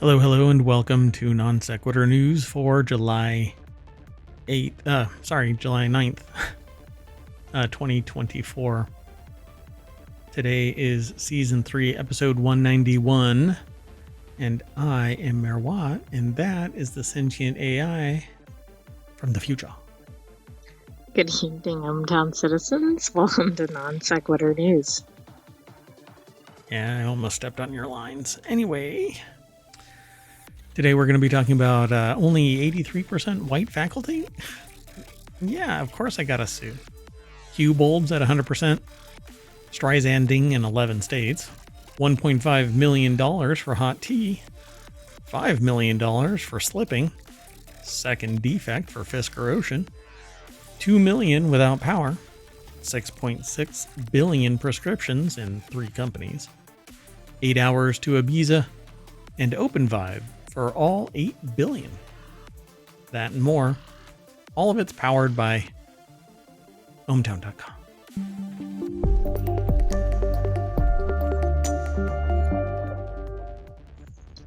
Hello, and welcome to Non Sequitur News for July 9th, 2024. Today is Season 3, Episode 191, and I am Merwat, and that is the Sentient AI from the future. Good evening, ohmTown citizens. Welcome to Non Sequitur News. Yeah, I almost stepped on your lines. Anyway, today we're going to be talking about only 83% white faculty. Yeah, of course I got a sue. Hue Bulbs at 100%. Streisanding in 11 states. $1.5 million for hot tea. $5 million for slipping. Second defect for Fisker Ocean. $2 million without power. 6.6 billion prescriptions in 3 companies. 8 hours to Ibiza. And OpenVibe for all 8 billion. That and more. All of it's powered by ohmTown.com.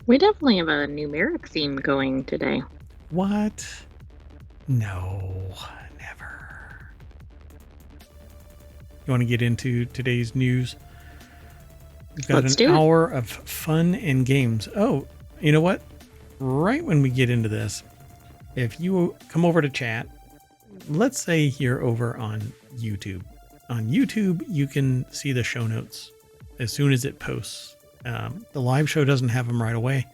We definitely have a numeric theme going today. What? No, never. You want to get into today's news? We've got Let's an hour of fun and games. Oh, you know what? Right when we get into this, if you come over to chat, let's say you're over on YouTube. On YouTube, you can see the show notes as soon as it posts. The live show doesn't have them right away.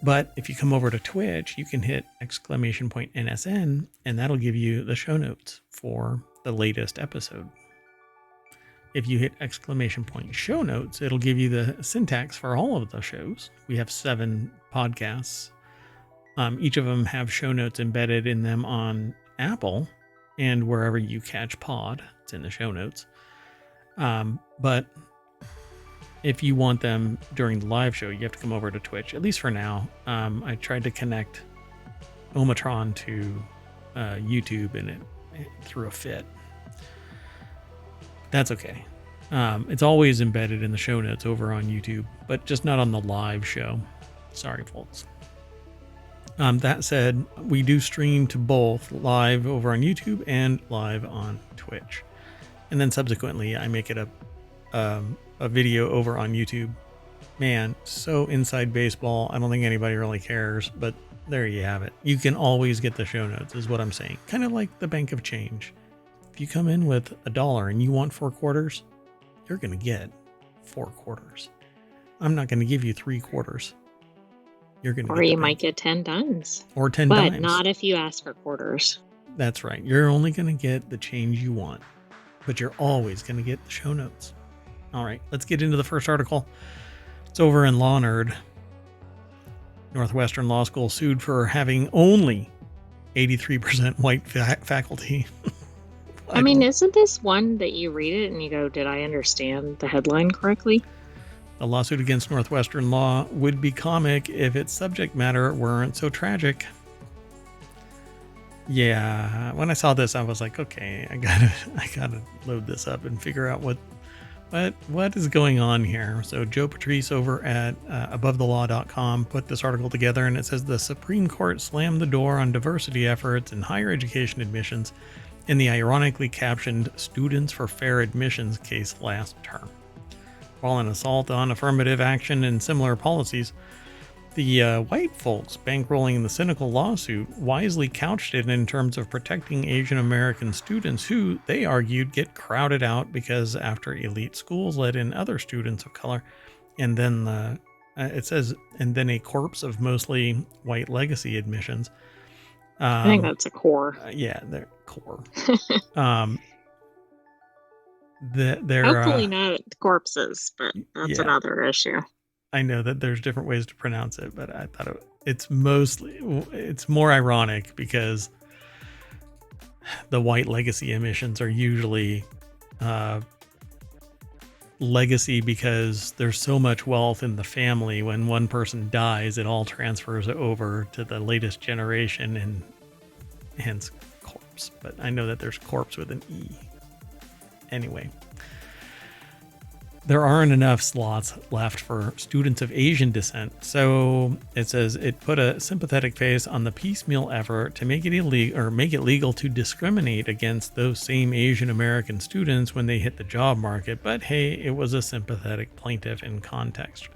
But if you come over to Twitch, you can hit !NSN, and that'll give you the show notes for the latest episode. If you hit !show notes, it'll give you the syntax for all of the shows. We have 7 podcasts. Each of them have show notes embedded in them on Apple and wherever you catch pod. It's in the show notes. But if you want them during the live show, you have to come over to Twitch, at least for now. I tried to connect ohmTown to YouTube, and it threw a fit. That's okay. It's always embedded in the show notes over on YouTube, but just not on the live show. Sorry, folks. That said, we do stream to both live over on YouTube and live on Twitch. And then subsequently, I make it a video over on YouTube. Man, so inside baseball. I don't think anybody really cares, but there you have it. You can always get the show notes, is what I'm saying. Kind of like the bank of change. If you come in with $1 and you want 4 quarters, you're going to get 4 quarters. I'm not going to give you 3 quarters. You're going to or you might get 10 dimes. Or 10 dimes. But not if you ask for quarters. That's right. You're only going to get the change you want, but you're always going to get the show notes. All right, let's get into the first article. It's over in Law Nerd. Northwestern Law School sued for having only 83% white faculty. I mean, isn't this one that you read it and you go, did I understand the headline correctly? The lawsuit against Northwestern Law would be comic if its subject matter weren't so tragic. Yeah, when I saw this, I was like, okay, I gotta load this up and figure out what is going on here. So Joe Patrice over at abovethelaw.com put this article together, and it says the Supreme Court slammed the door on diversity efforts in higher education admissions in the ironically captioned Students for Fair Admissions case last term. While an assault on affirmative action and similar policies, the white folks bankrolling the cynical lawsuit wisely couched it in terms of protecting Asian American students who, they argued, get crowded out because after elite schools let in other students of color, and then it says, and then a corpse of mostly white legacy admissions. I think that's a core. Yeah, they're core. Hopefully not corpses, but that's another issue. I know that there's different ways to pronounce it, but I thought it's more ironic because the white legacy emissions are usually legacy because there's so much wealth in the family. When one person dies, it all transfers over to the latest generation, and hence corpse. But I know that there's corpse with an E. Anyway, there aren't enough slots left for students of Asian descent. So it says it put a sympathetic face on the piecemeal effort to make it illegal or make it legal to discriminate against those same Asian American students when they hit the job market. But hey, it was a sympathetic plaintiff in context.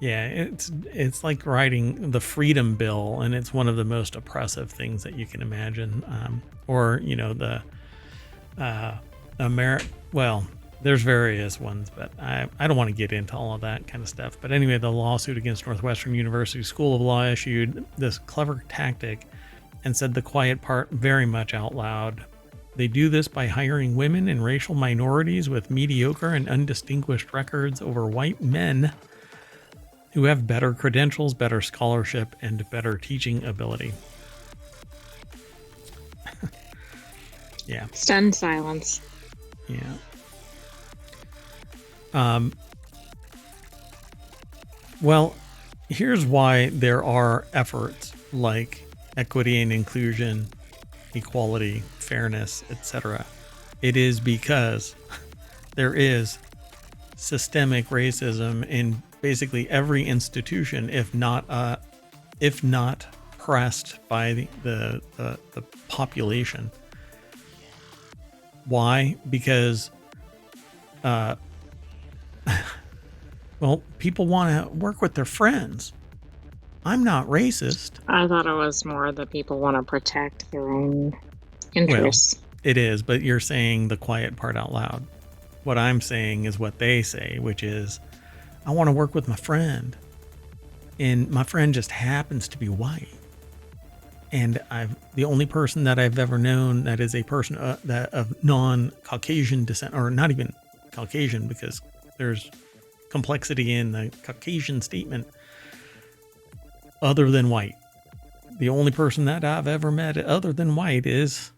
Yeah, it's like writing the Freedom Bill, and it's one of the most oppressive things that you can imagine. Or, you know, the well, there's various ones, but I don't want to get into all of that kind of stuff. But anyway, the lawsuit against Northwestern University School of Law issued this clever tactic and said the quiet part very much out loud. They do this by hiring women and racial minorities with mediocre and undistinguished records over white men who have better credentials, better scholarship, and better teaching ability. Yeah. Stunned silence. Yeah. Well, here's why there are efforts like equity and inclusion, equality, fairness, etc. It is because there is systemic racism in basically every institution, if not pressed by the population. Why? Because well, people want to work with their friends. I'm not racist. I thought it was more that people want to protect their own interests. Well, it is, but you're saying the quiet part out loud. What I'm saying is what they say, which is, I want to work with my friend, and my friend just happens to be white. And the only person that I've ever known that is a person that of non-Caucasian descent, or not even Caucasian, because there's complexity in the Caucasian statement, other than white. The only person that I've ever met other than white is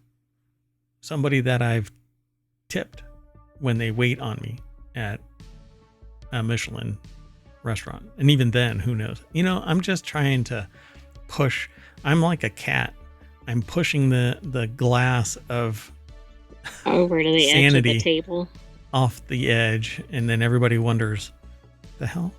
somebody that I've tipped when they wait on me at a Michelin restaurant. And even then, who knows? You know, I'm just trying to push. I'm like a cat. I'm pushing the glass of over to the edge of the table, off the edge, and then everybody wonders, the hell?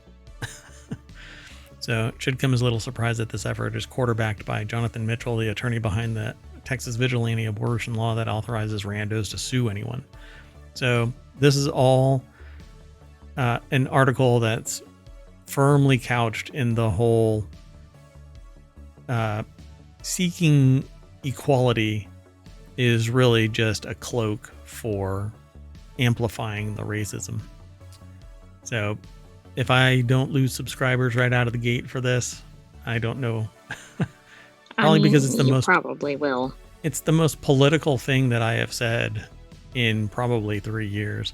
So it should come as a little surprise that this effort is quarterbacked by Jonathan Mitchell, the attorney behind the Texas vigilante abortion law that authorizes randos to sue anyone. So this is all an article that's firmly couched in the whole seeking equality is really just a cloak for amplifying the racism. So if I don't lose subscribers right out of the gate for this, I don't know. Probably because it's the most, probably will. It's the most political thing that I have said in probably 3 years.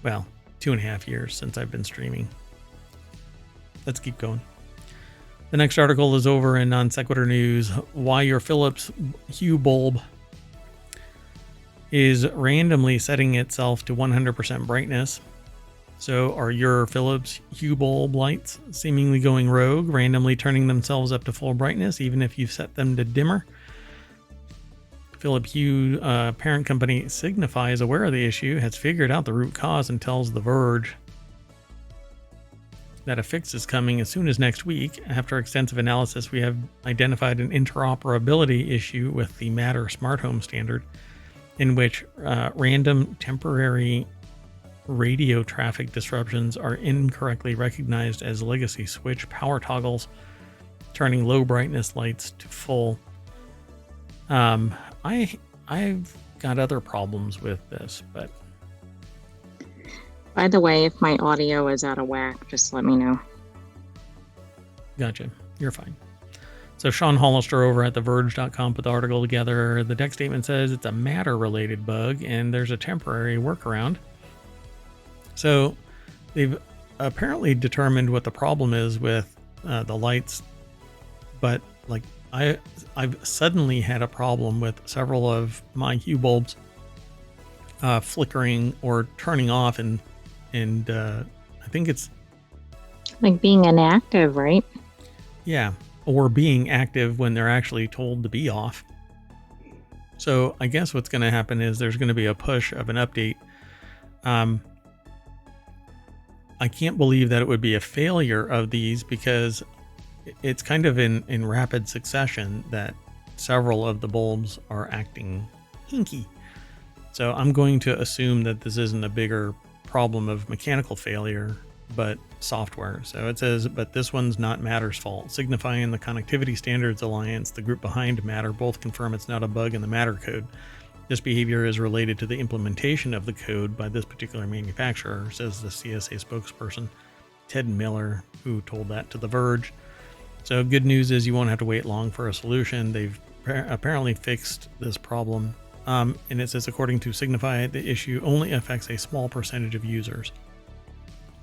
Well, 2.5 years since I've been streaming. Let's keep going. The next article is over in Non Sequitur News. Why your Philips Hue bulb is randomly setting itself to 100% brightness. So are your Philips Hue bulb lights seemingly going rogue, randomly turning themselves up to full brightness, even if you've set them to dimmer? Philips Hue parent company Signify is aware of the issue, has figured out the root cause, and tells The Verge that a fix is coming as soon as next week. After extensive analysis, we have identified an interoperability issue with the Matter smart home standard, in which random temporary radio traffic disruptions are incorrectly recognized as legacy switch power toggles, turning low brightness lights to full. I've got other problems with this, but by the way, if my audio is out of whack, just let me know. Gotcha. You're fine. So Sean Hollister over at TheVerge.com put the article together. The deck statement says it's a Matter-related bug, and there's a temporary workaround. So they've apparently determined what the problem is with the lights, but like I've suddenly had a problem with several of my Hue bulbs flickering or turning off, and I think it's like being inactive, right? Yeah, or being active when they're actually told to be off. So I guess what's going to happen is there's going to be a push of an update. I can't believe that it would be a failure of these, because it's kind of in rapid succession that several of the bulbs are acting hinky. So I'm going to assume that this isn't a bigger problem of mechanical failure, but software. So it says, but this one's not Matter's fault. Signifying the Connectivity Standards Alliance, the group behind Matter, both confirm it's not a bug in the Matter code. This behavior is related to the implementation of the code by this particular manufacturer, says the CSA spokesperson, Ted Miller, who told that to The Verge. So good news is you won't have to wait long for a solution. They've apparently fixed this problem. And it says, according to Signify, the issue only affects a small percentage of users.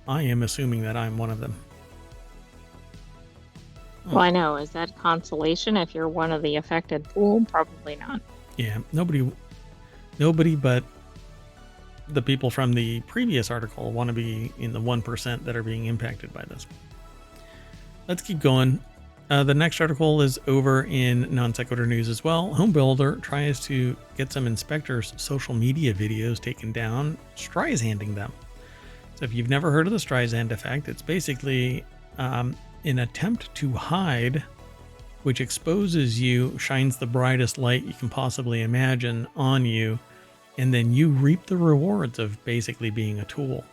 I am assuming that I'm one of them. Well, I know. Is that consolation if you're one of the affected pool? Probably not. Yeah, nobody but the people from the previous article want to be in the 1% that are being impacted by this. Let's keep going. The next article is over in Non Sequitur News as well. Home builder tries to get some inspectors' social media videos taken down, Streisanding them. So if you've never heard of the Streisand effect, it's basically an attempt to hide, which exposes you, shines the brightest light you can possibly imagine on you, and then you reap the rewards of basically being a tool.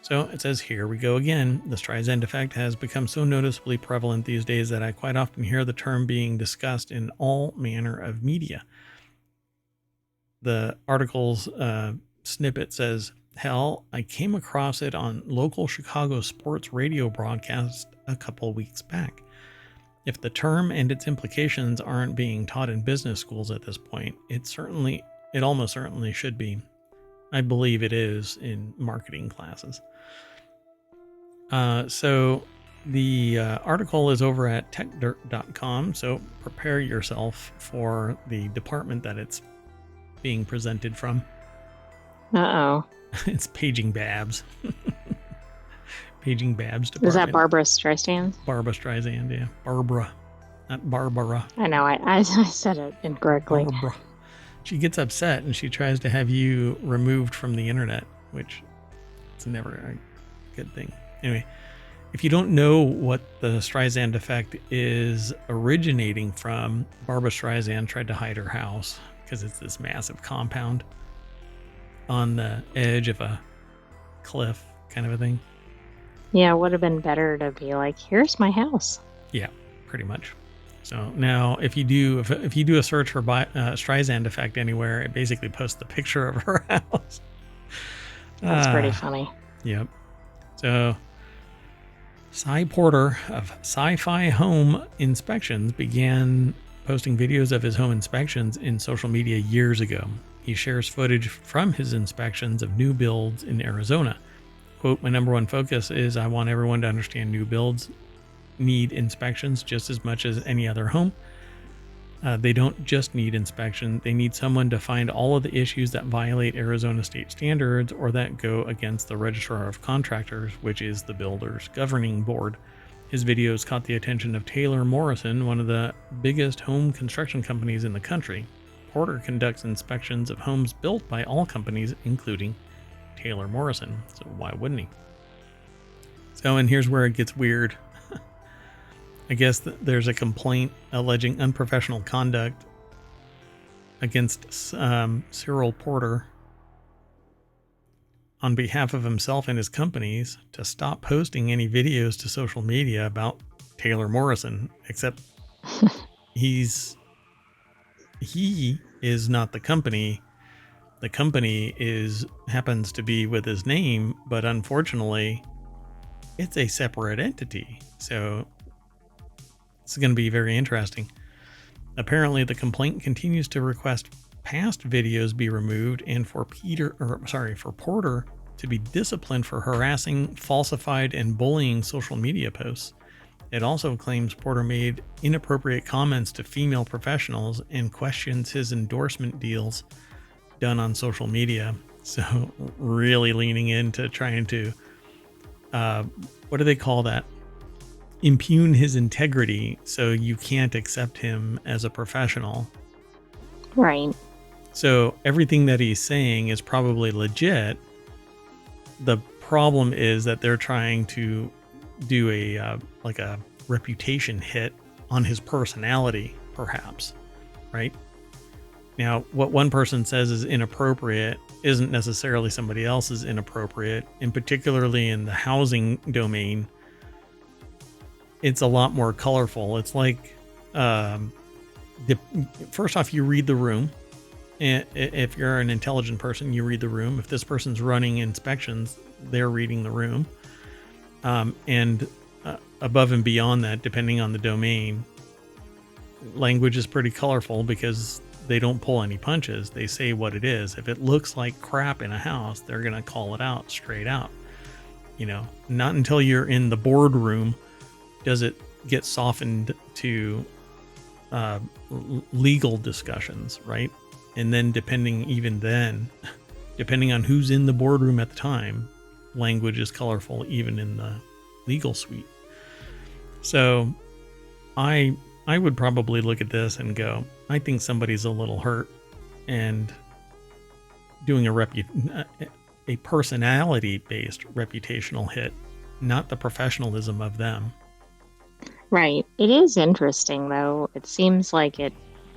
So it says, here we go again. The Streisand effect has become so noticeably prevalent these days that I quite often hear the term being discussed in all manner of media. The article's snippet says, hell, I came across it on local Chicago sports radio broadcast a couple weeks back. If the term and its implications aren't being taught in business schools at this point, it almost certainly should be. I believe it is in marketing classes. So the article is over at techdirt.com, so prepare yourself for the department that it's being presented from. Uh-oh. It's Paging Babs. Paging Babs department. Is that Barbara Streisand? Barbara Streisand, yeah. Barbara, not Barbara. I know, I said it incorrectly. Barbara. She gets upset and she tries to have you removed from the internet, which is never a good thing. Anyway, if you don't know what the Streisand effect is originating from, Barbara Streisand tried to hide her house because it's this massive compound on the edge of a cliff kind of a thing. Yeah, it would have been better to be like, here's my house. Yeah, pretty much. So now if you do a search for Streisand effect anywhere, it basically posts the picture of her house. That's pretty funny. Yep. So Cy Porter of Sci-Fi Home Inspections began posting videos of his home inspections in social media years ago. He shares footage from his inspections of new builds in Arizona. Quote, my number one focus is I want everyone to understand new builds need inspections just as much as any other home. They don't just need inspection. They need someone to find all of the issues that violate Arizona state standards or that go against the Registrar of Contractors, which is the builder's governing board. His videos caught the attention of Taylor Morrison, one of the biggest home construction companies in the country. Porter conducts inspections of homes built by all companies, including Taylor Morrison. So why wouldn't he? So, and here's where it gets weird. I guess there's a complaint alleging unprofessional conduct against Cyril Porter on behalf of himself and his companies to stop posting any videos to social media about Taylor Morrison, except he is not the company. The company happens to be with his name, but unfortunately it's a separate entity. So it's going to be very interesting. Apparently the complaint continues to request past videos be removed and for Porter to be disciplined for harassing, falsified, and bullying social media posts. It also claims Porter made inappropriate comments to female professionals and questions his endorsement deals done on social media. So really leaning into trying to, what do they call that? Impugn his integrity so you can't accept him as a professional. Right. So everything that he's saying is probably legit. The problem is that they're trying to do a like a reputation hit on his personality, perhaps, right? Now, what one person says is inappropriate isn't necessarily somebody else's inappropriate, and particularly in the housing domain, it's a lot more colorful. It's like, first off, you read the room. And if you're an intelligent person, you read the room. If this person's running inspections, they're reading the room. And above and beyond that, depending on the domain, language is pretty colorful because they don't pull any punches. They say what it is. If it looks like crap in a house, they're going to call it out straight out. You know, not until you're in the boardroom does it get softened to legal discussions, right? And then depending on who's in the boardroom at the time, language is colorful even in the legal suite. So I would probably look at this and go, I think somebody's a little hurt, and doing a personality-based reputational hit, not the professionalism of them. Right. It is interesting, though. It seems like it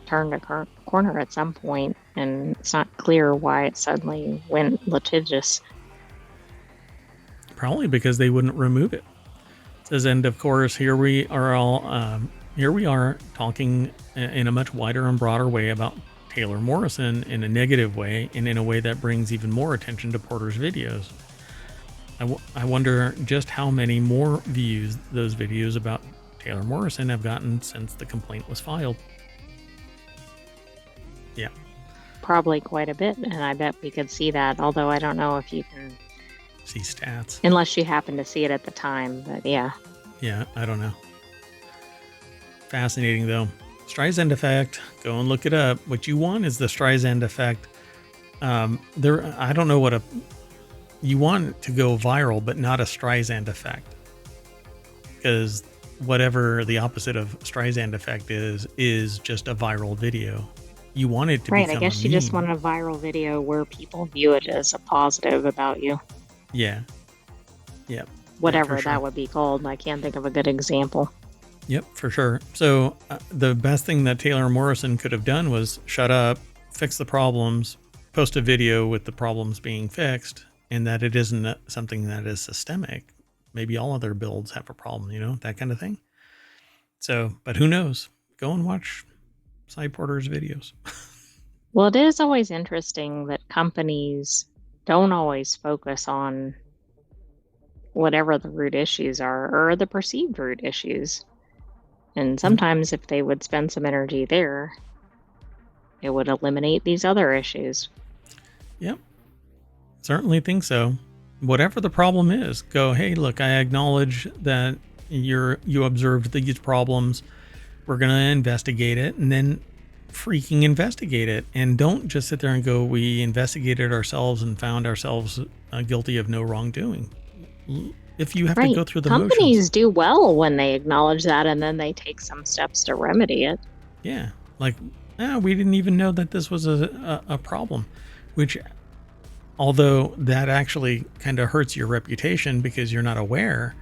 turned a corner at some point, and it's not clear why it suddenly went litigious. Probably because they wouldn't remove it. It says, and of course, here we are talking in a much wider and broader way about Taylor Morrison in a negative way, and in a way that brings even more attention to Porter's videos. I wonder just how many more views those videos about Taylor Morrison have gotten since the complaint was filed. Yeah. Probably quite a bit, and I bet we could see that, although I don't know if you can see stats. Unless you happen to see it at the time, but yeah. Yeah, I don't know. Fascinating, though. Streisand effect, go and look it up. What you want is the Streisand effect. I don't know what you want it to go viral, but not a Streisand effect. Because whatever the opposite of Streisand effect is just a viral video. You want it to right, become I guess you just want a viral video where people view it as a positive about you. Yeah. Yep. Whatever sure. that would be called. I can't think of a good example. Yep, for sure. So the best thing that Taylor Morrison could have done was shut up, fix the problems, post a video with the problems being fixed, and that it isn't something that is systemic. Maybe all other builds have a problem, that kind of thing. So, but who knows? Go and watch SidePorter's videos. Well, it is always interesting that companies don't always focus on whatever the root issues are, or the perceived root issues. And sometimes if they would spend some energy there, it would eliminate these other issues. Yep. Certainly think so. Whatever the problem is, go, hey, look, I acknowledge that you observed these problems. We're going to investigate it, and then freaking investigate it. And don't just sit there and go, we investigated ourselves and found ourselves guilty of no wrongdoing. If you have to go through the motions. Companies do well when they acknowledge that, and then they take some steps to remedy it. Yeah. Like, we didn't even know that this was a problem, which, although that actually kind of hurts your reputation because you're not aware.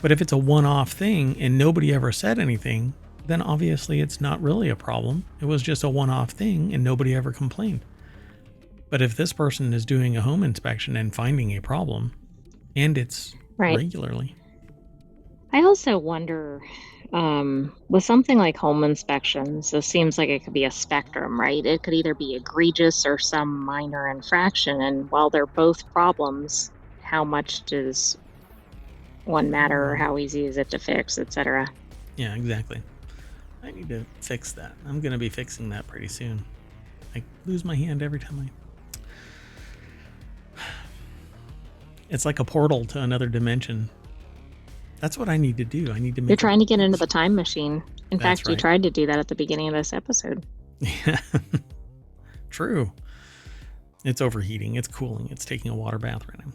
But if it's a one-off thing and nobody ever said anything, then obviously it's not really a problem. It was just a one-off thing and nobody ever complained. But if this person is doing a home inspection and finding a problem, and it's regularly. I also wonder, with something like home inspections, it seems like it could be a spectrum, right? It could either be egregious or some minor infraction. And while they're both problems, how much does one matter, or how easy is it to fix, etc.? Yeah, exactly. I need to fix that. I'm going to be fixing that pretty soon. I lose my hand every time It's like a portal to another dimension. That's what I need to do. I need to make. You're trying to get into the time machine. In That's fact, you tried to do that at the beginning of this episode. Yeah. True. It's overheating. It's cooling. It's taking a water bath right now.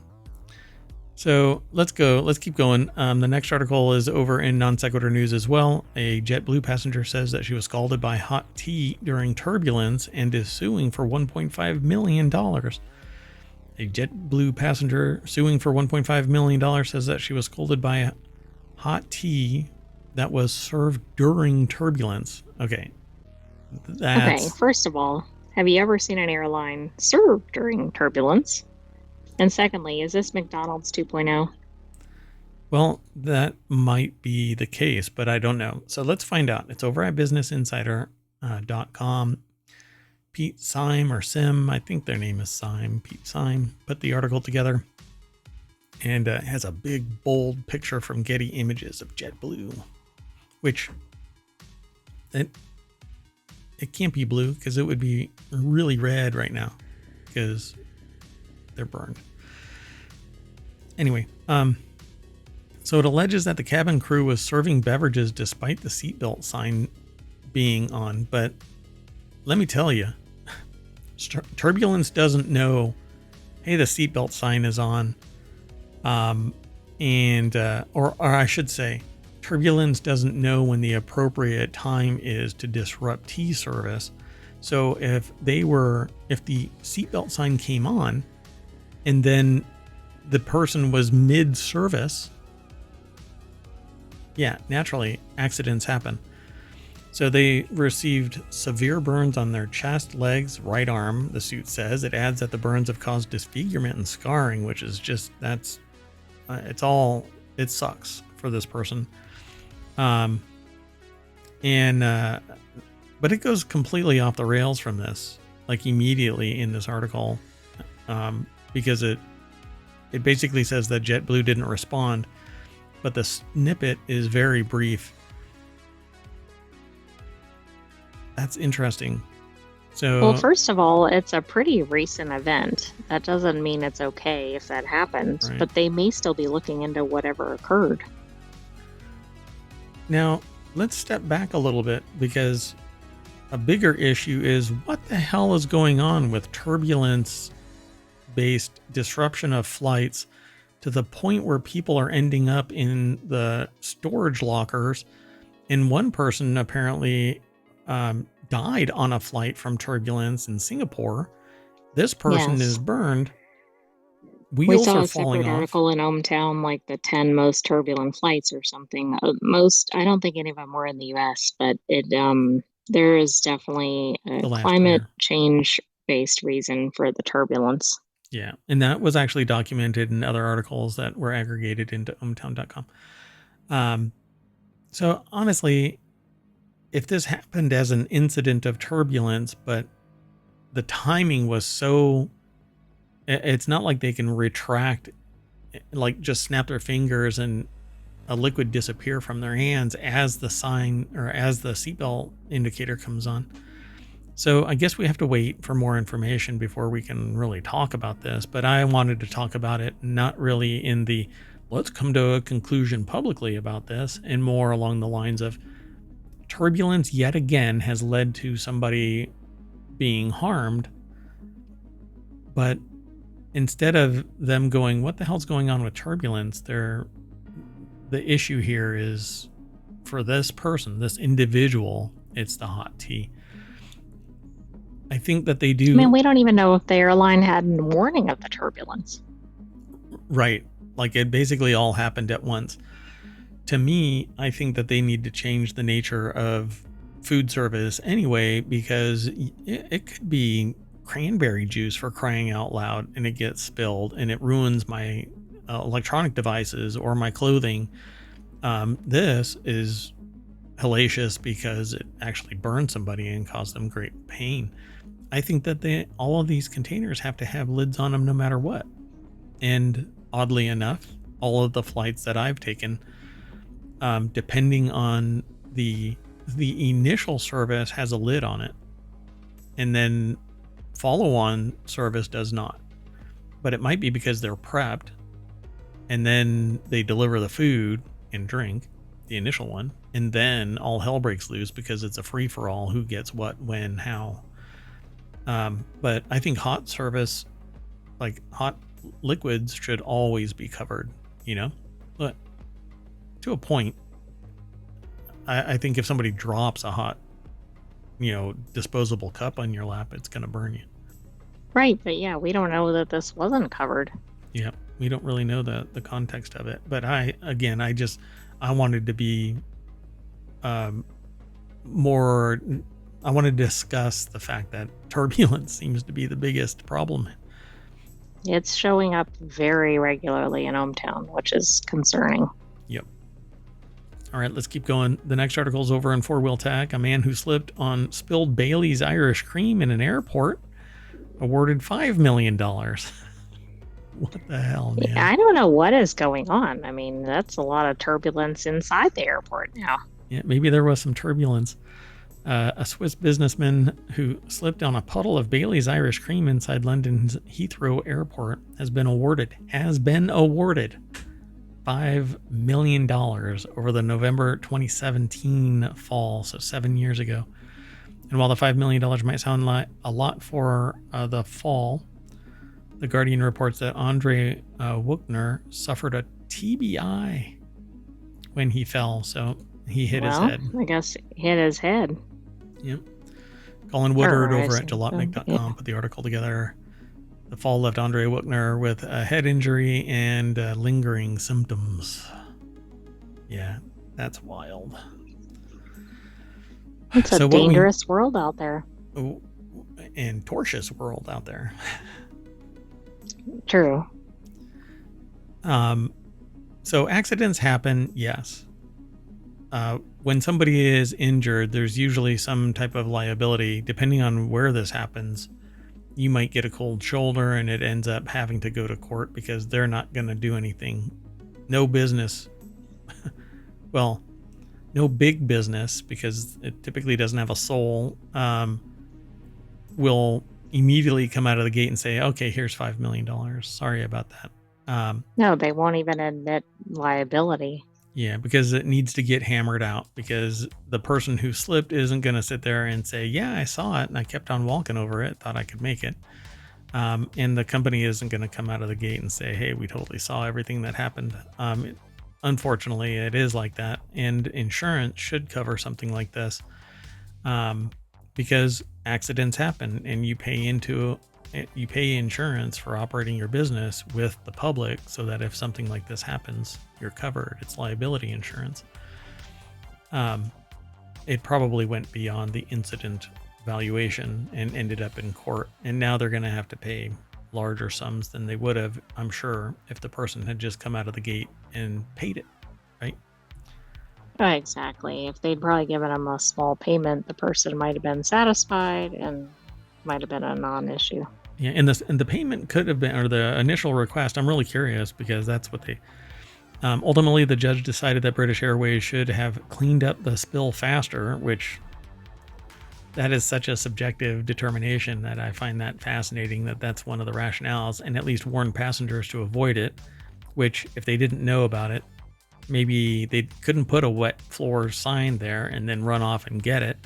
So let's go. Let's keep going. The next article is over in Non Sequitur News as well. A JetBlue passenger says that she was scalded by hot tea during turbulence and is suing for $1.5 million. A JetBlue passenger suing for $1.5 million says that she was scolded by a hot tea that was served during turbulence. Okay. Okay, first of all, have you ever seen an airline serve during turbulence? And secondly, is this McDonald's 2.0? Well, that might be the case, but I don't know. So let's find out. It's over at businessinsider.com. Pete Syme or Sim, I think their name is Syme, Pete Syme, put the article together and has a big, bold picture from Getty Images of JetBlue, which it can't be blue because it would be really red right now because they're burned. Anyway, so it alleges that the cabin crew was serving beverages despite the seatbelt sign being on, but let me tell you, turbulence doesn't know, hey, the seatbelt sign is on. Or I should say, turbulence doesn't know when the appropriate time is to disrupt T service. So if the seatbelt sign came on and then the person was mid-service, yeah, naturally accidents happen. So they received severe burns on their chest, legs, right arm, the suit says. It adds that the burns have caused disfigurement and scarring, which is just, it sucks for this person. But it goes completely off the rails from this, like immediately in this article, because it basically says that JetBlue didn't respond, but the snippet is very brief. That's interesting. So, well, first of all, it's a pretty recent event. That doesn't mean it's okay if that happens, right? But they may still be looking into whatever occurred. Now, let's step back a little bit because a bigger issue is what the hell is going on with turbulence-based disruption of flights to the point where people are ending up in the storage lockers. And one person apparently died on a flight from turbulence in Singapore. This person is burned. Wheels are falling off. We saw a separate article in ohmTown, like the 10 most turbulent flights or something. I don't think any of them were in the US, but there is definitely a climate change based reason for the turbulence. Yeah, and that was actually documented in other articles that were aggregated into ohmTown.com. So honestly, if this happened as an incident of turbulence, but the timing was so, it's not like they can retract, like just snap their fingers and a liquid disappear from their hands as the sign or as the seatbelt indicator comes on. So I guess we have to wait for more information before we can really talk about this. But I wanted to talk about it, not really in the let's come to a conclusion publicly about this, and more along the lines of turbulence yet again has led to somebody being harmed. But instead of them going, what the hell's going on with turbulence? The issue here is for this person, this individual, it's the hot tea. I think that they do. I mean, we don't even know if the airline had a warning of the turbulence. Right. Like it basically all happened at once. To me, I think that they need to change the nature of food service anyway, because it could be cranberry juice for crying out loud and it gets spilled and it ruins my electronic devices or my clothing. This is hellacious because it actually burned somebody and caused them great pain. I think that all of these containers have to have lids on them no matter what. And oddly enough, all of the flights that I've taken, depending on the initial service has a lid on it, and then follow-on service does not. But it might be because they're prepped and then they deliver the food and drink, the initial one, and then all hell breaks loose because it's a free-for-all, who gets what, when, how. But I think hot service, like hot liquids, should always be covered, but to a point. I think if somebody drops a hot, disposable cup on your lap, it's going to burn you. Right, but yeah, we don't know that this wasn't covered. Yeah, we don't really know the context of it. But I wanted to be more. I want to discuss the fact that turbulence seems to be the biggest problem. It's showing up very regularly in ohmTown, which is concerning. Yep. All right, let's keep going. The next article is over in 4-Wheel Tech. A man who slipped on spilled Bailey's Irish cream in an airport awarded $5 million. What the hell, man? I don't know what is going on. I mean, that's a lot of turbulence inside the airport now. Yeah, maybe there was some turbulence. A Swiss businessman who slipped on a puddle of Bailey's Irish cream inside London's Heathrow Airport has been awarded $5 million over the November 2017 fall, so 7 years ago. And while the $5 million might sound like a lot for the fall, The Guardian reports that Andre Wuchner suffered a TBI when he fell, so he hit his head. I guess hit his head. Yep. Colin Woodard over at jalopnik.com put the article together. The fall left Andre Wuchner with a head injury and lingering symptoms. Yeah, that's wild. It's a dangerous world out there. Oh, and tortuous world out there. True. So accidents happen, yes. When somebody is injured, there's usually some type of liability. Depending on where this happens, you might get a cold shoulder and it ends up having to go to court because they're not going to do anything. No business. Well, no big business, because it typically doesn't have a soul, will immediately come out of the gate and say, okay, here's $5 million. Sorry about that. No, they won't even admit liability. Yeah, because it needs to get hammered out, because the person who slipped isn't going to sit there and say, yeah, I saw it and I kept on walking over it, thought I could make it. And the company isn't going to come out of the gate and say, hey, we totally saw everything that happened. Unfortunately, it is like that. And insurance should cover something like this, because accidents happen and you pay insurance for operating your business with the public, so that if something like this happens, you're covered. It's liability insurance. It probably went beyond the incident valuation and ended up in court. And now they're going to have to pay larger sums than they would have, I'm sure, if the person had just come out of the gate and paid it, right? Exactly. If they'd probably given them a small payment, the person might have been satisfied and might have been a non-issue. Yeah, and the payment could have been, or the initial request, I'm really curious, because that's what they... ultimately, the judge decided that British Airways should have cleaned up the spill faster, which... that is such a subjective determination that I find that fascinating, that that's one of the rationales, and at least warn passengers to avoid it, which if they didn't know about it, maybe they couldn't put a wet floor sign there and then run off and get it.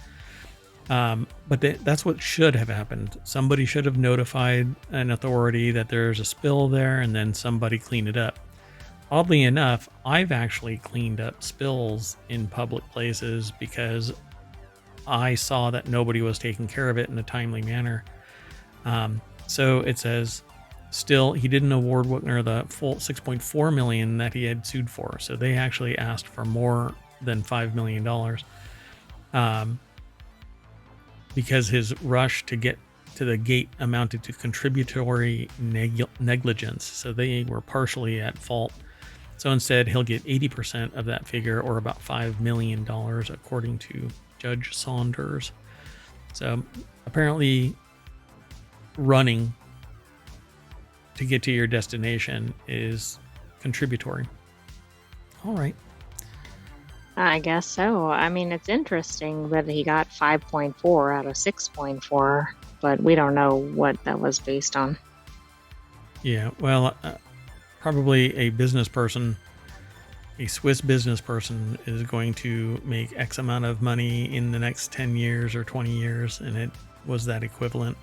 But that's what should have happened. Somebody should have notified an authority that there's a spill there, and then somebody clean it up. Oddly enough, I've actually cleaned up spills in public places because I saw that nobody was taking care of it in a timely manner. So it says, still, he didn't award Wuchner the full $6.4 million that he had sued for. So they actually asked for more than $5 million, because his rush to get to the gate amounted to contributory negligence. So they were partially at fault. So instead, he'll get 80% of that figure, or about $5 million, according to Judge Saunders. So apparently running to get to your destination is contributory. All right. I guess so. I mean, it's interesting that he got 5.4 out of 6.4, but we don't know what that was based on. Yeah, well, probably a business person, a Swiss business person, is going to make X amount of money in the next 10 years or 20 years, and it was that equivalent.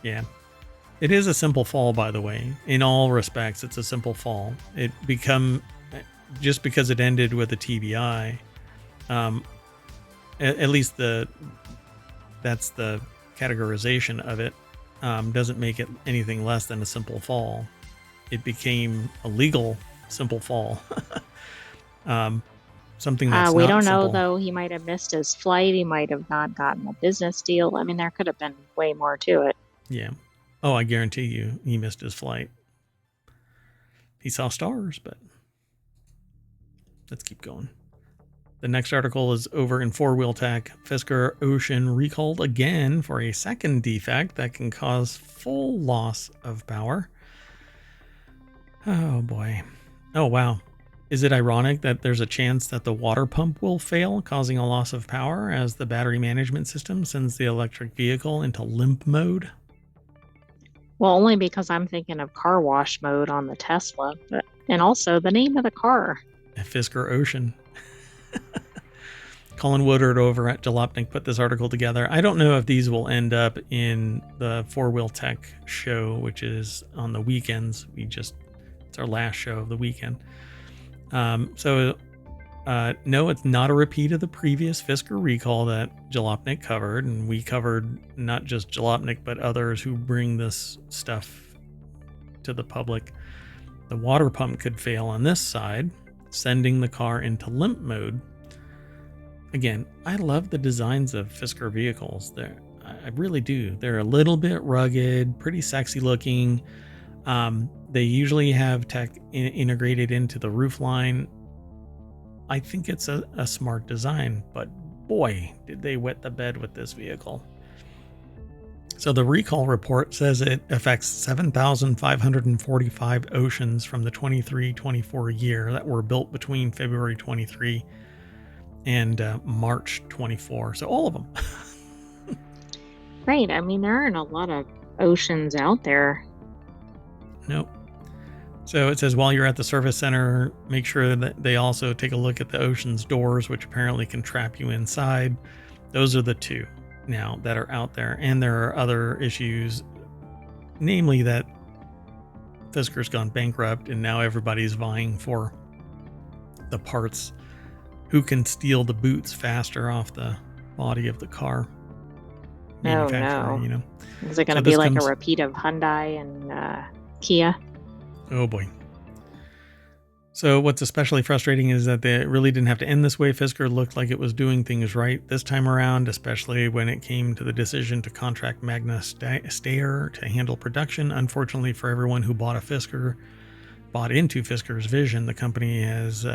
Yeah. It is a simple fall, by the way. In all respects, it's a simple fall. Just because it ended with a TBI, at least that's the categorization of it. doesn't make it anything less than a simple fall. It became a legal simple fall. Something that's We not don't know, simple. though. He might have missed his flight. He might have not gotten a business deal. I mean, there could have been way more to it. Yeah. Oh, I guarantee you he missed his flight. He saw stars, but let's keep going. The next article is over in four-wheel tech. Fisker Ocean recalled again for a second defect that can cause full loss of power. Oh boy. Oh wow. Is it ironic that there's a chance that the water pump will fail, causing a loss of power as the battery management system sends the electric vehicle into limp mode? Well, only because I'm thinking of car wash mode on the Tesla, and also the name of the car. Fisker Ocean. Colin Woodard over at Jalopnik put this article together. I don't know if these will end up in the four-wheel tech show, which is on the weekends. It's our last show of the weekend. No, it's not a repeat of the previous Fisker recall that Jalopnik covered, and we covered not just Jalopnik, but others who bring this stuff to the public. The water pump could fail on this side, sending the car into limp mode. Again, I love the designs of Fisker vehicles. I really do. They're a little bit rugged, pretty sexy looking. They usually have tech integrated into the roofline. I think it's a smart design, but boy, did they wet the bed with this vehicle. So the recall report says it affects 7,545 Oceans from the 23-24 year that were built between February 23 and March 24. So all of them. Right. I mean, there aren't a lot of Oceans out there. Nope. So it says while you're at the service center, make sure that they also take a look at the Ocean's doors, which apparently can trap you inside. Those are the two now that are out there. And there are other issues, namely that Fisker's gone bankrupt and now everybody's vying for the parts. Who can steal the boots faster off the body of the car manufacturer, no. you know? Is it going to be like a repeat of Hyundai and Kia? Oh boy. So what's especially frustrating is that they really didn't have to end this way. Fisker looked like it was doing things right this time around, especially when it came to the decision to contract Magna Steyr to handle production. Unfortunately for everyone who bought into Fisker's vision, the company has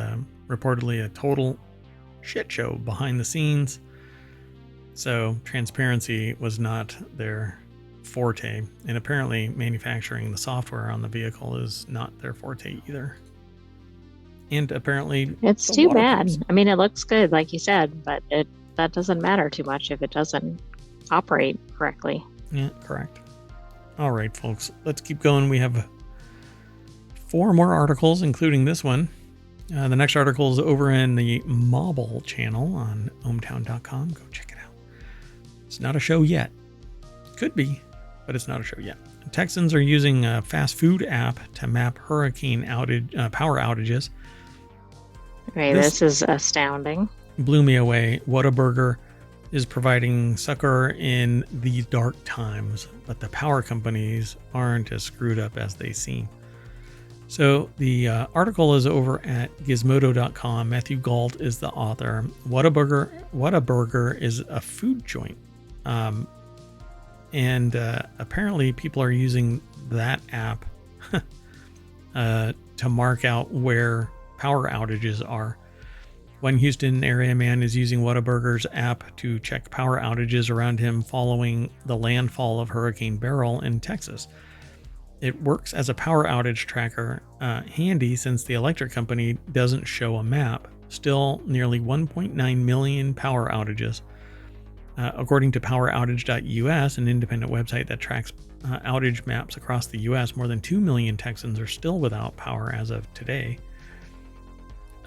reportedly a total shit show behind the scenes. So transparency was not their forte, and apparently manufacturing the software on the vehicle is not their forte either. And apparently it's too bad. I mean, it looks good, like you said, but that doesn't matter too much if it doesn't operate correctly. Yeah, correct. All right, folks, let's keep going. We have 4 more articles, including this one. The next article is over in the Mobile channel on ohmTown.com. Go check it out. It's not a show yet. Could be, but it's not a show yet. Texans are using a fast food app to map hurricane power outages. Okay, this is astounding. Blew me away. Whataburger is providing succor in these dark times, but the power companies aren't as screwed up as they seem. So the article is over at gizmodo.com. Matthew Galt is the author. Whataburger is a food joint. And apparently people are using that app to mark out where power outages are. One Houston area man is using Whataburger's app to check power outages around him following the landfall of Hurricane Beryl in Texas. It works as a power outage tracker, handy since the electric company doesn't show a map. Still, nearly 1.9 million power outages. According to poweroutage.us, an independent website that tracks outage maps across the U.S., more than 2 million Texans are still without power as of today.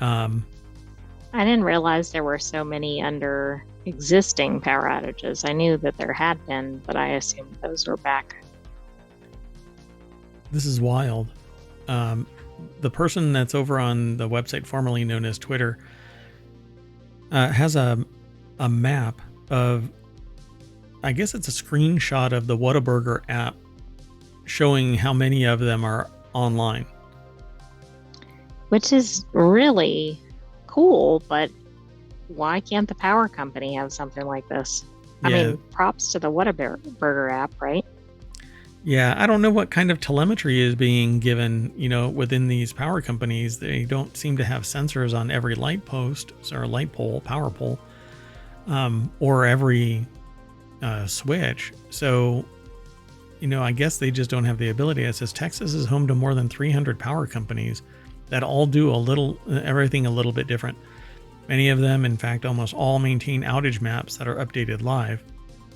I didn't realize there were so many under existing power outages. I knew that there had been, but I assumed those were back. This is wild. The person that's over on the website formerly known as Twitter has a map of, I guess it's a screenshot of the Whataburger app showing how many of them are online. Which is really cool, but why can't the power company have something like this? Yeah. I mean, props to the Whataburger app, right? Yeah, I don't know what kind of telemetry is being given, within these power companies. They don't seem to have sensors on every light post or light pole, power pole, or every switch. So, I guess they just don't have the ability. It says Texas is home to more than 300 power companies that all do everything a little bit different. Many of them, in fact, almost all maintain outage maps that are updated live.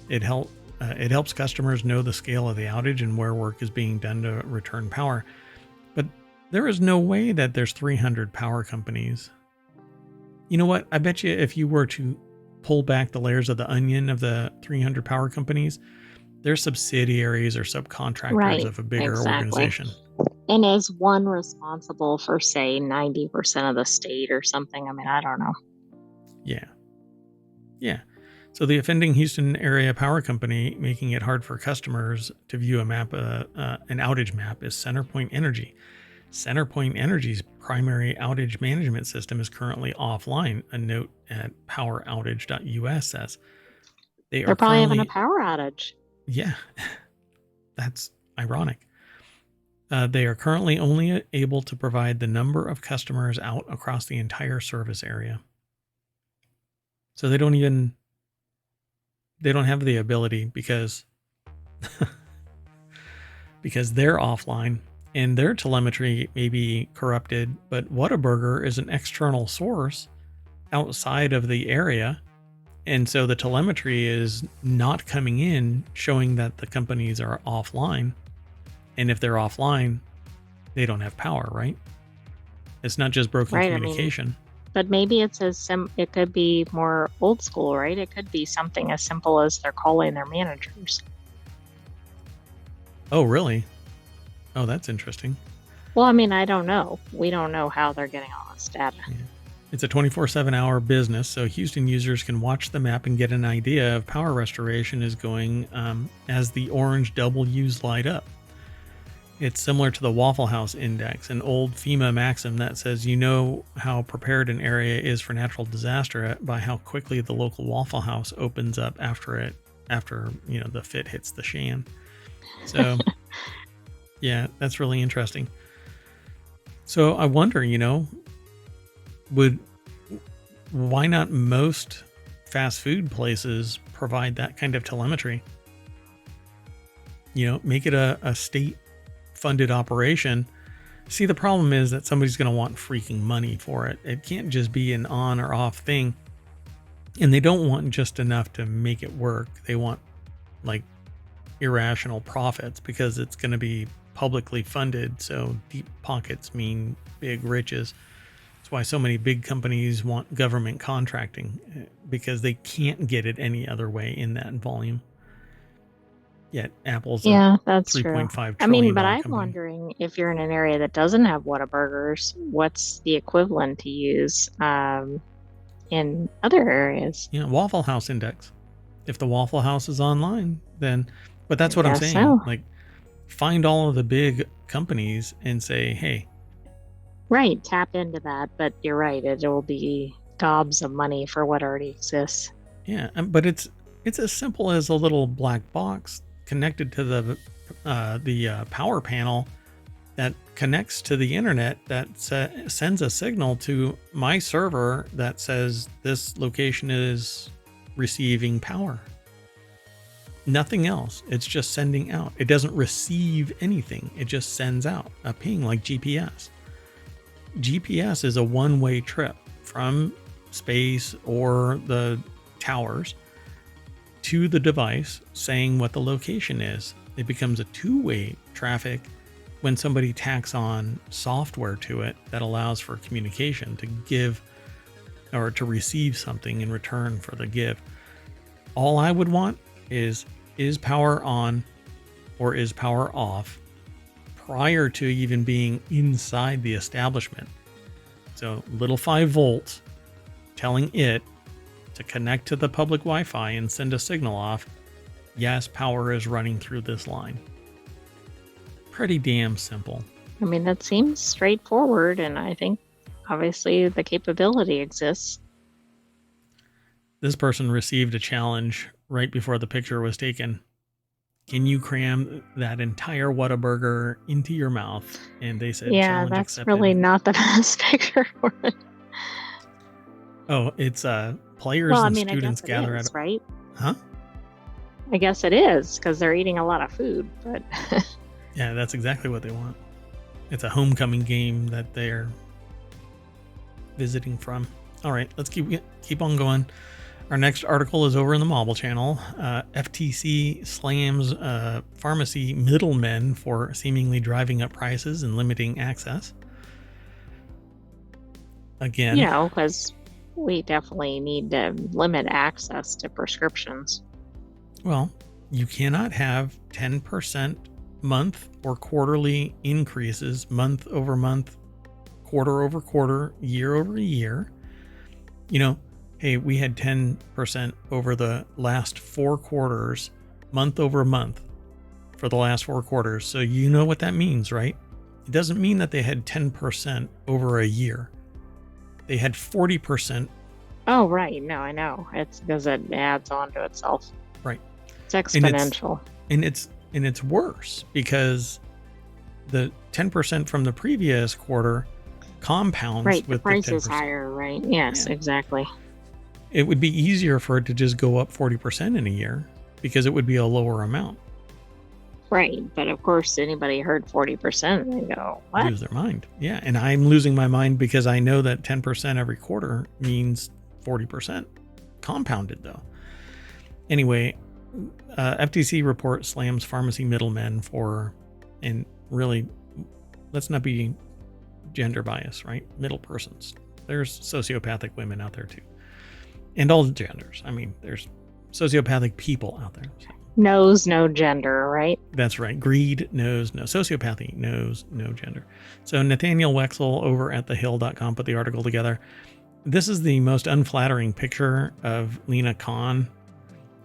It helps customers know the scale of the outage and where work is being done to return power. But there is no way that there's 300 power companies. You know what? I bet you if you were to pull back the layers of the onion of the 300 power companies, they're subsidiaries or subcontractors of a bigger organization. And is one responsible for, say, 90% of the state or something? I mean, I don't know. Yeah. So the offending Houston area power company making it hard for customers to view a map, an outage map, is CenterPoint Energy. CenterPoint Energy's primary outage management system is currently offline. A note at poweroutage.us says they're probably having a power outage. Yeah, that's ironic. They are currently only able to provide the number of customers out across the entire service area. So they don't have the ability because they're offline and their telemetry may be corrupted, but Whataburger is an external source outside of the area. And so the telemetry is not coming in showing that the companies are offline. And if they're offline, they don't have power, right? It's not just broken communication. But maybe it's it could be more old school, right? It could be something as simple as they're calling their managers. Oh, really? Oh, that's interesting. Well, I mean, I don't know. We don't know how they're getting all this data. Yeah. It's a 24/7 hour business, so Houston users can watch the map and get an idea of power restoration is going as the orange W's light up. It's similar to the Waffle House Index, an old FEMA maxim that says you know how prepared an area is for natural disaster by how quickly the local Waffle House opens up after the fit hits the shan. So, yeah, that's really interesting. So I wonder, why not most fast food places provide that kind of telemetry? Make it a state funded operation. See, the problem is that somebody's going to want freaking money for it. It can't just be an on or off thing. And they don't want just enough to make it work. They want like irrational profits because it's going to be publicly funded. So deep pockets mean big riches. That's why so many big companies want government contracting, because they can't get it any other way in that volume. Yet Apple's that's 3.5 true. trillion. I mean, but I'm wondering if you're in an area that doesn't have Whataburgers, what's the equivalent to use in other areas? Yeah, Waffle House Index. If the Waffle House is online, then. But that's what I'm saying. So. Like, find all of the big companies and say, hey. Right, tap into that. But you're right, it will be gobs of money for what already exists. Yeah, but it's as simple as a little black box connected to the power panel that connects to the internet that sends a signal to my server that says this location is receiving power. Nothing else. It's just sending out. It doesn't receive anything. It just sends out a ping like GPS. GPS is a one-way trip from space or the towers to the device saying what the location is. It becomes a two-way traffic when somebody tacks on software to it that allows for communication to give or to receive something in return for the give. All I would want is power on or is power off prior to even being inside the establishment. So little 5 volts telling it to connect to the public Wi-Fi and send a signal off. Yes, power is running through this line. pretty damn simple. I mean, that seems straightforward, and I think obviously the capability exists. This person received a challenge right before the picture was taken. Can you cram that entire Whataburger into your mouth? And they said, Yeah, challenge that's accepted. really not the best picture for it. Oh, it's players and students I guess gather it is, at. right? Huh? I guess it is, because they're eating a lot of food, but Yeah, that's exactly what they want. It's a homecoming game that they're visiting from. All right, let's keep on going. Our next article is over in the Mobile channel. FTC slams pharmacy middlemen for seemingly driving up prices and limiting access. Again, because we definitely need to limit access to prescriptions. Well, you cannot have 10% month or quarterly increases month over month, quarter over quarter, year over year. Hey, we had 10% over the last 4 quarters, month over month for the last 4 quarters. So you know what that means, right? It doesn't mean that they had 10% over a year. They had 40%. Oh, right. No, I know. It's because it adds on to itself. Right. It's exponential. And it's worse because the 10% from the previous quarter compounds right, with the price the 10%. Is higher, right? Yes, exactly. It would be easier for it to just go up 40% in a year because it would be a lower amount. Right, but of course, anybody heard 40%, they go, what? Lose their mind. Yeah, and I'm losing my mind because I know that 10% every quarter means 40%. Compounded, though. Anyway, FTC report slams pharmacy middlemen for, and really, let's not be gender biased, right? Middle persons. There's sociopathic women out there, too. And all genders. I mean, there's sociopathic people out there. So. Knows no gender, right? That's right. Greed knows no. Sociopathy knows no gender. So Nathaniel Wexel over at thehill.com put the article together. This is the most unflattering picture of Lena Khan.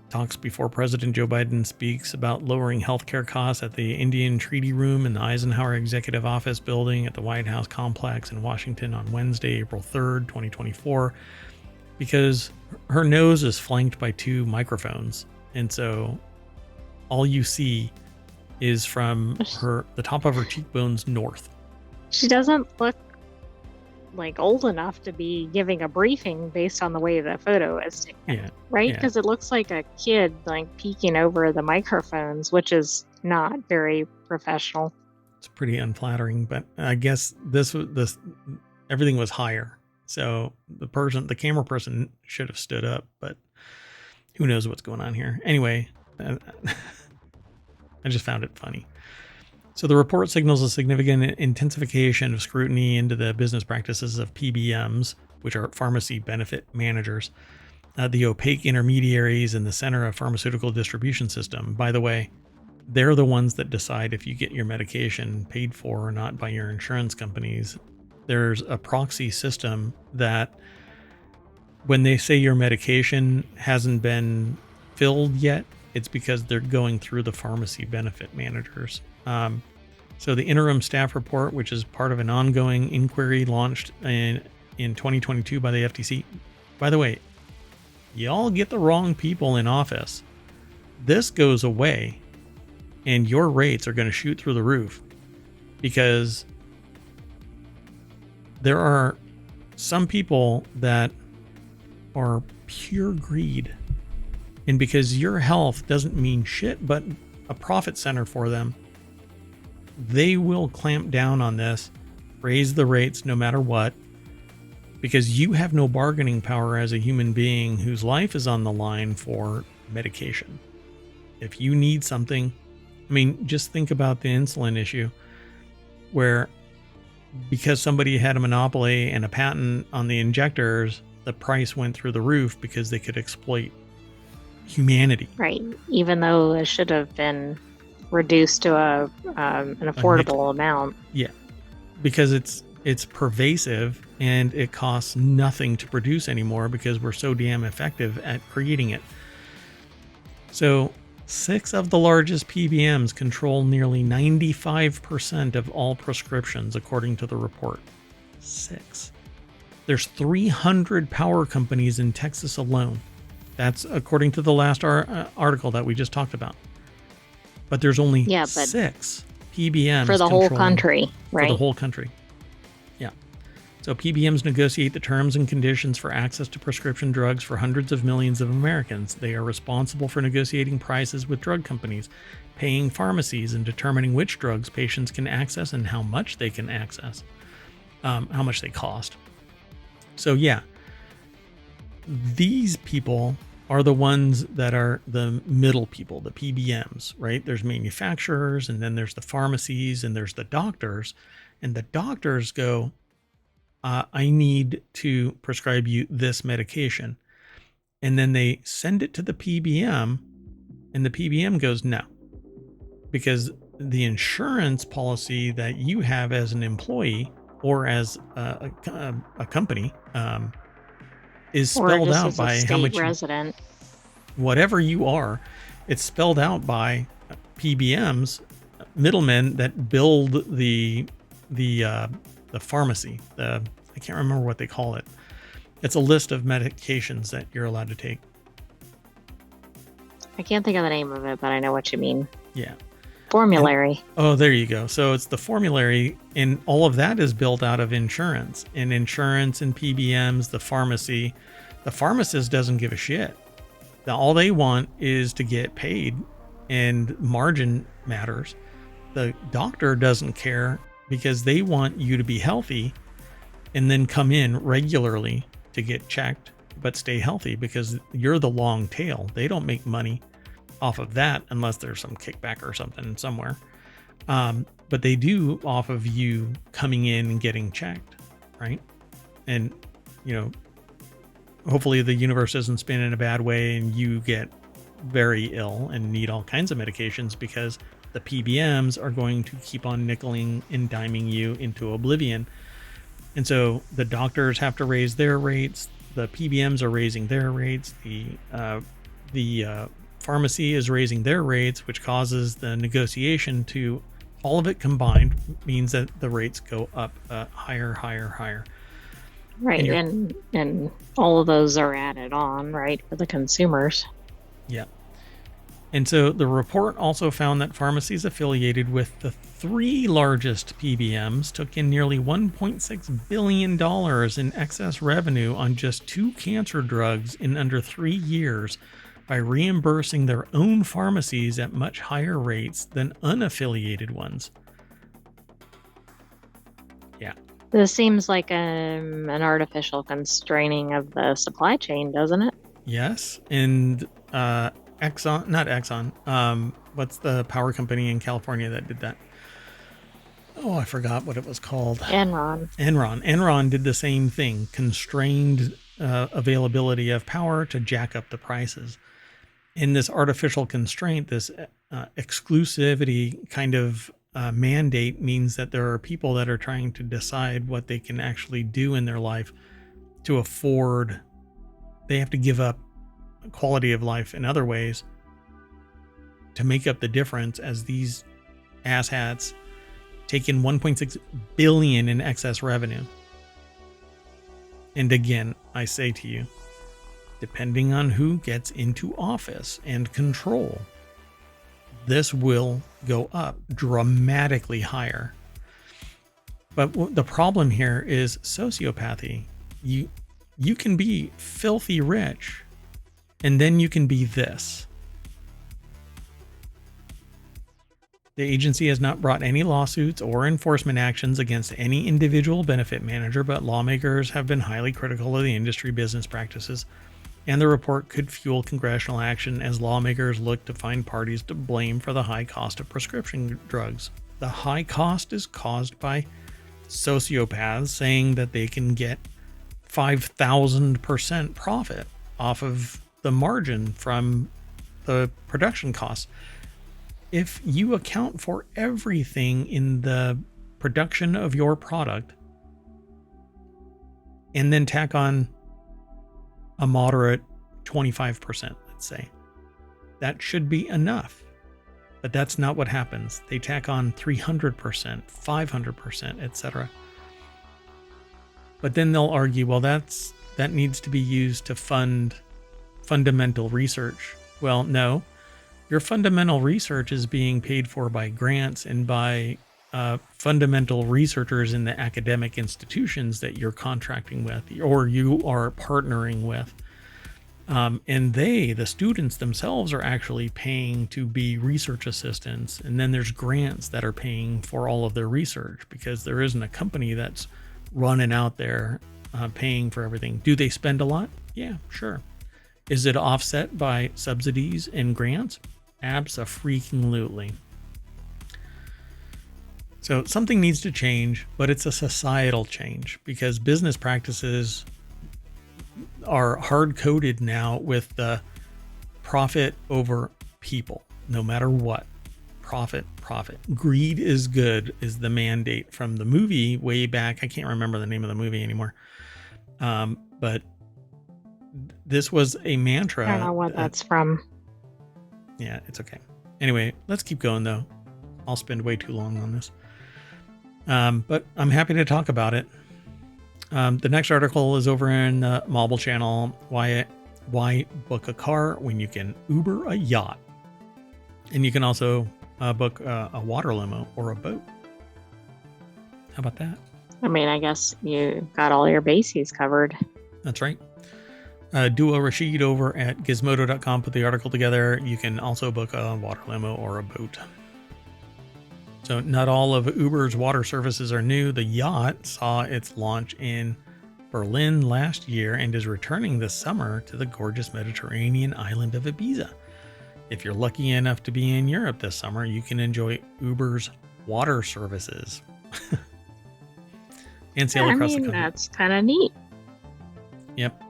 Talks before President Joe Biden speaks about lowering healthcare costs at the Indian Treaty Room in the Eisenhower Executive Office building at the White House complex in Washington on Wednesday, April 3rd, 2024. Because her nose is flanked by 2 microphones. And so all you see is from the top of her cheekbones north. She doesn't look like old enough to be giving a briefing based on the way the photo is taken. Yeah. Right? Because it looks like a kid like peeking over the microphones, which is not very professional. It's pretty unflattering, but I guess this everything was higher. So the camera person should have stood up, but who knows what's going on here. Anyway, I just found it funny. So the report signals a significant intensification of scrutiny into the business practices of PBMs, which are pharmacy benefit managers, the opaque intermediaries in the center of pharmaceutical distribution system. By the way, they're the ones that decide if you get your medication paid for or not by your insurance companies. There's a proxy system that when they say your medication hasn't been filled yet, it's because they're going through the pharmacy benefit managers. So the interim staff report, which is part of an ongoing inquiry launched in 2022 by the FTC. By the way, y'all get the wrong people in office. This goes away and your rates are going to shoot through the roof because there are some people that are pure greed. And because your health doesn't mean shit but a profit center for them, they will clamp down on this, raise the rates no matter what, because you have no bargaining power as a human being whose life is on the line for medication. If you need something, I mean, just think about the insulin issue where because somebody had a monopoly and a patent on the injectors, the price went through the roof because they could exploit humanity. Right. Even though it should have been reduced to an affordable amount. Yeah. Because it's pervasive and it costs nothing to produce anymore because we're so damn effective at creating it. So 6 of the largest PBMs control nearly 95% of all prescriptions, according to the report. 6. There's 300 power companies in Texas alone. That's according to the last article that we just talked about. But there's only 6 PBMs for the whole country, right? For the whole country. Yeah. So PBMs negotiate the terms and conditions for access to prescription drugs for hundreds of millions of Americans. They are responsible for negotiating prices with drug companies, paying pharmacies, and determining which drugs patients can access and how much they can access, how much they cost. So yeah, these people are the ones that are the middle people, the PBMs, right? There's manufacturers, and then there's the pharmacies, and there's the doctors. And the doctors go, I need to prescribe you this medication. And then they send it to the PBM, and the PBM goes, no. Because the insurance policy that you have as an employee or as a company is spelled out by how much resident. Whatever you are, it's spelled out by PBMs, middlemen that build the pharmacy. I can't remember what they call it. It's a list of medications that you're allowed to take. I can't think of the name of it, but I know what you mean. Yeah. Formulary. There you go. So it's the formulary, and all of that is built out of insurance and PBMs, the pharmacy. The pharmacist doesn't give a shit. All they want is to get paid, and margin matters. The doctor doesn't care because they want you to be healthy and then come in regularly to get checked, but stay healthy because you're the long tail. They don't make money off of that unless there's some kickback or something somewhere. But they do off of you coming in and getting checked, right? And, hopefully the universe doesn't spin in a bad way and you get very ill and need all kinds of medications because the PBMs are going to keep on nickeling and diming you into oblivion. And so the doctors have to raise their rates. The PBMs are raising their rates. The pharmacy is raising their rates, which causes the negotiation to, all of it combined means that the rates go up higher. Right. And all of those are added on, right, for the consumers. Yeah. And so the report also found that pharmacies affiliated with the 3 largest PBMs took in nearly $1.6 billion in excess revenue on just 2 cancer drugs in under 3 years by reimbursing their own pharmacies at much higher rates than unaffiliated ones. Yeah. This seems like an artificial constraining of the supply chain, doesn't it? Yes. And not Exxon. What's the power company in California that did that? Oh, I forgot what it was called. Enron did the same thing, constrained availability of power to jack up the prices. In this artificial constraint, this exclusivity kind of mandate means that there are people that are trying to decide what they can actually do in their life to afford. They have to give up quality of life in other ways to make up the difference, as these asshats take in $1.6 billion in excess revenue. And again, I say to you, depending on who gets into office and control, this will go up dramatically higher. But the problem here is sociopathy. You can be filthy rich, and then you can be this. The agency has not brought any lawsuits or enforcement actions against any individual benefit manager, but lawmakers have been highly critical of the industry business practices, and the report could fuel congressional action as lawmakers look to find parties to blame for the high cost of prescription drugs. The high cost is caused by sociopaths saying that they can get 5,000% profit off of the margin from the production costs. If you account for everything in the production of your product and then tack on a moderate 25%, let's say, that should be enough. But that's not what happens. They tack on 300%, 500%, etc. But then they'll argue, well, that needs to be used to fund fundamental research. Well, no. Your fundamental research is being paid for by grants and by fundamental researchers in the academic institutions that you're contracting with or you are partnering with. And the students themselves, are actually paying to be research assistants. And then there's grants that are paying for all of their research, because there isn't a company that's running out there paying for everything. Do they spend a lot? Yeah, sure. Is it offset by subsidies and grants? Abso-freaking-lutely. So something needs to change, but it's a societal change, because business practices are hard-coded now with the profit over people, no matter what. Profit. Greed is good is the mandate from the movie way back. I can't remember the name of the movie anymore. But this was a mantra. I don't know what that's from. Yeah, it's okay. Anyway, let's keep going though. I'll spend way too long on this. But I'm happy to talk about it. The next article is over in the Mobile channel. Why book a car when you can Uber a yacht? And you can also book a water limo or a boat. How about that? I mean, I guess you got all your bases covered. That's right. Duo Rashid over at gizmodo.com put the article together. You can also book a water limo or a boat. So not all of Uber's water services are new. The yacht saw its launch in Berlin last year and is returning this summer to the gorgeous Mediterranean island of Ibiza. If you're lucky enough to be in Europe this summer, you can enjoy Uber's water services. And sail across the country. That's kind of neat. Yep.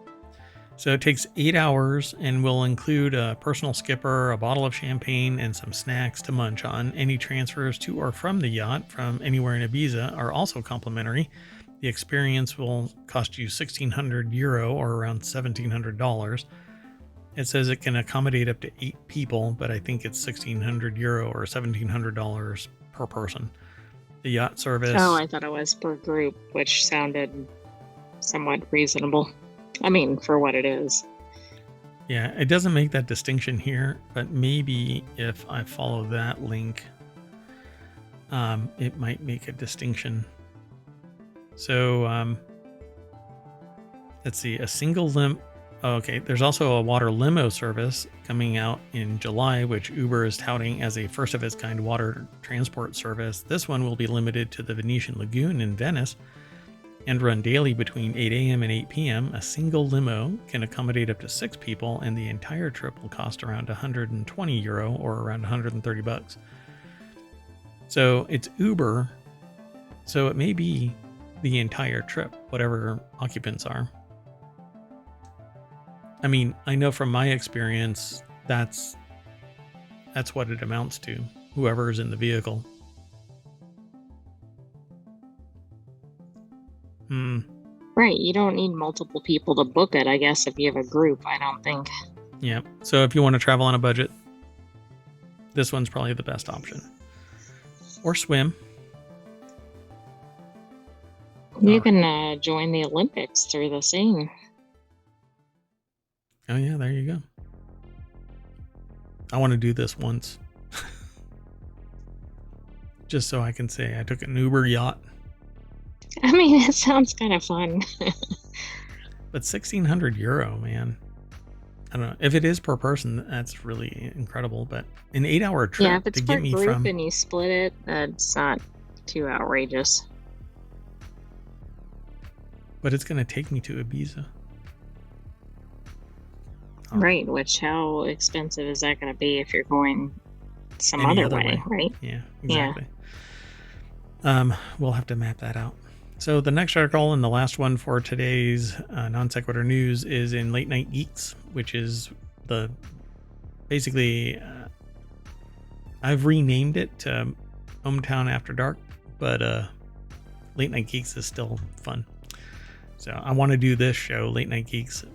So it takes 8 hours and will include a personal skipper, a bottle of champagne, and some snacks to munch on. Any transfers to or from the yacht from anywhere in Ibiza are also complimentary. The experience will cost you €1,600 or around $1,700. It says it can accommodate up to 8 people, but I think it's €1,600 or $1,700 per person. The yacht service. Oh, I thought it was per group, which sounded somewhat reasonable. I mean, for what it is. Yeah, it doesn't make that distinction here, but maybe if I follow that link, it might make a distinction. So, let's see, a single okay, there's also a water limo service coming out in July, which Uber is touting as a first of its kind water transport service. This one will be limited to the Venetian Lagoon in Venice and run daily between 8 a.m. and 8 p.m. A single limo can accommodate up to 6 people, and the entire trip will cost around €120 or around $130. So it's Uber, so it may be the entire trip, whatever occupants are. I mean, I know from my experience, that's what it amounts to, whoever is in the vehicle. Right, you don't need multiple people to book it, I guess, if you have a group, I don't think. Yeah, so if you want to travel on a budget, this one's probably the best option. Or swim. You can join the Olympics through the thing. Oh yeah, there you go. I want to do this once. Just so I can say I took an Uber yacht. I mean, it sounds kind of fun. But €1,600, man. I don't know. If it is per person, that's really incredible. But an 8-hour trip yeah, if it's to per get me group from... and you split it, it's not too outrageous. But it's going to take me to Ibiza. Right, which how expensive is that going to be if you're going some Any other way, right? Yeah, exactly. Yeah. We'll have to map that out. So the next article and the last one for today's non sequitur news is in Late Night Geeks, which is basically I've renamed it to ohmTown After Dark, but Late Night Geeks is still fun. So I want to do this show, Late Night Geeks,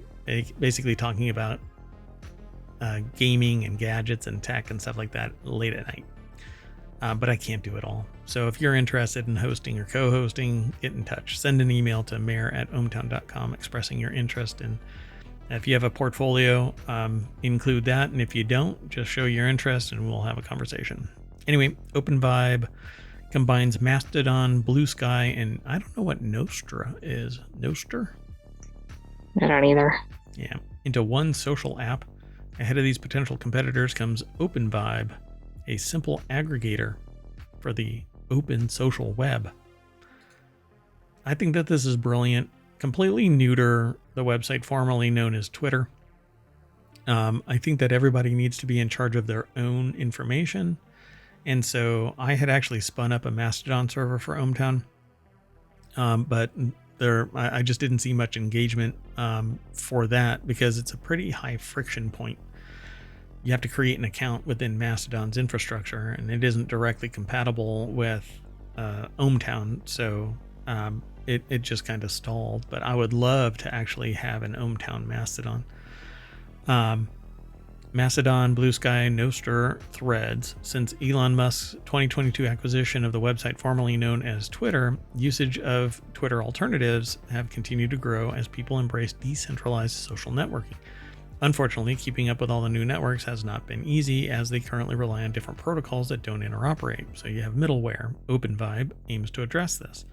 basically talking about gaming and gadgets and tech and stuff like that late at night. But I can't do it all. So if you're interested in hosting or co-hosting, get in touch. Send an email to mayor@ohmTown.com expressing your interest. And if you have a portfolio, include that. And if you don't, just show your interest and we'll have a conversation. Anyway, OpenVibe combines Mastodon, Blue Sky, and I don't know what Nostra is. Nostr? I don't either. Yeah. Into one social app. Ahead of these potential competitors comes OpenVibe, a simple aggregator for the open social web. I think that this is brilliant. Completely neuter the website formerly known as Twitter. I think that everybody needs to be in charge of their own information. And so I had actually spun up a Mastodon server for ohmTown. But I just didn't see much engagement for that because it's a pretty high friction point. You have to create an account within Mastodon's infrastructure, and it isn't directly compatible with ohmTown, so it just kind of stalled. But I would love to actually have an ohmTown Mastodon. Mastodon, Blue Sky, Nostr, Threads. Since Elon Musk's 2022 acquisition of the website formerly known as Twitter, usage of Twitter alternatives have continued to grow as people embrace decentralized social networking. Unfortunately, keeping up with all the new networks has not been easy as they currently rely on different protocols that don't interoperate. So you have middleware. OpenVibe aims to address this.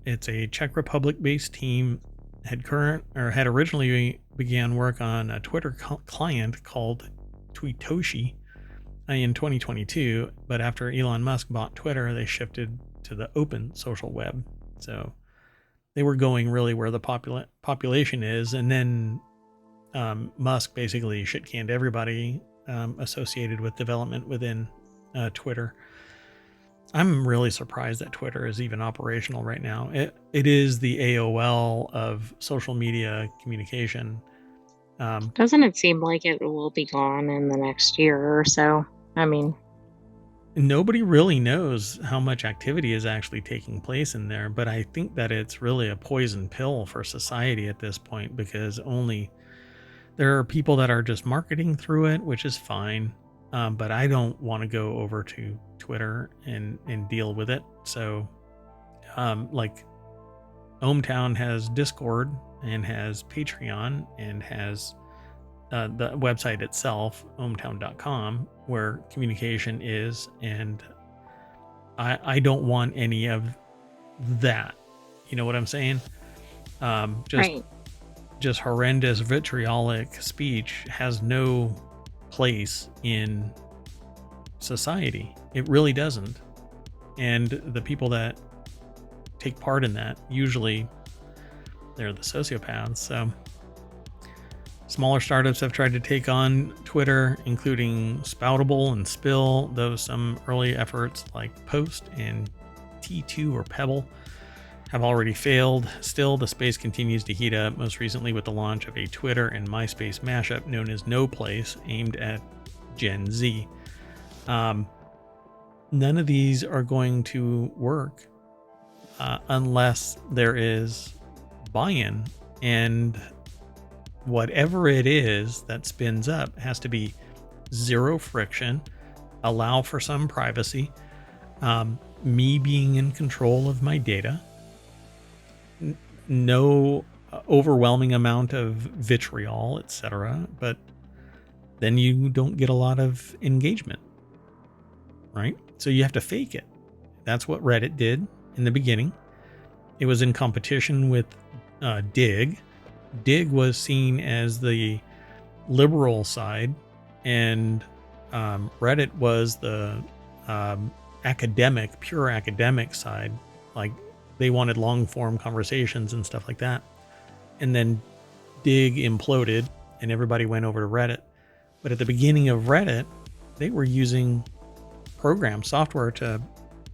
It's a Czech Republic-based team had originally began work on a Twitter client called Tweetoshi in 2022, but after Elon Musk bought Twitter, they shifted to the open social web. So they were going really where the population is, and then Musk basically shit-canned everybody associated with development within Twitter. I'm really surprised that Twitter is even operational right now. It is the AOL of social media communication. Doesn't it seem like it will be gone in the next year or so? I mean, nobody really knows how much activity is actually taking place in there, but I think that it's really a poison pill for society at this point because there are people that are just marketing through it, which is fine. But I don't want to go over to Twitter and deal with it. So, like ohmTown has Discord and has Patreon and has the website itself, ohmTown.com, where communication is. And I don't want any of that. You know what I'm saying? right. Just horrendous vitriolic speech has no place in society. It really doesn't. And the people that take part in that, usually they're the sociopaths. So smaller startups have tried to take on Twitter, including Spoutable and Spill, though some early efforts like Post and T2 or Pebble have already failed. Still, the space continues to heat up, most recently with the launch of a Twitter and MySpace mashup known as No Place, aimed at Gen Z. None of these are going to work unless there is buy-in, and whatever it is that spins up has to be zero friction, allow for some privacy, me being in control of my data, no overwhelming amount of vitriol, etc. But then you don't get a lot of engagement, right? So you have to fake it. That's what Reddit did in the beginning. It was in competition with Dig. Dig was seen as the liberal side, and Reddit was the pure academic side. Like, they wanted long form conversations and stuff like that. And then Dig imploded and everybody went over to Reddit. But at the beginning of Reddit, they were using software to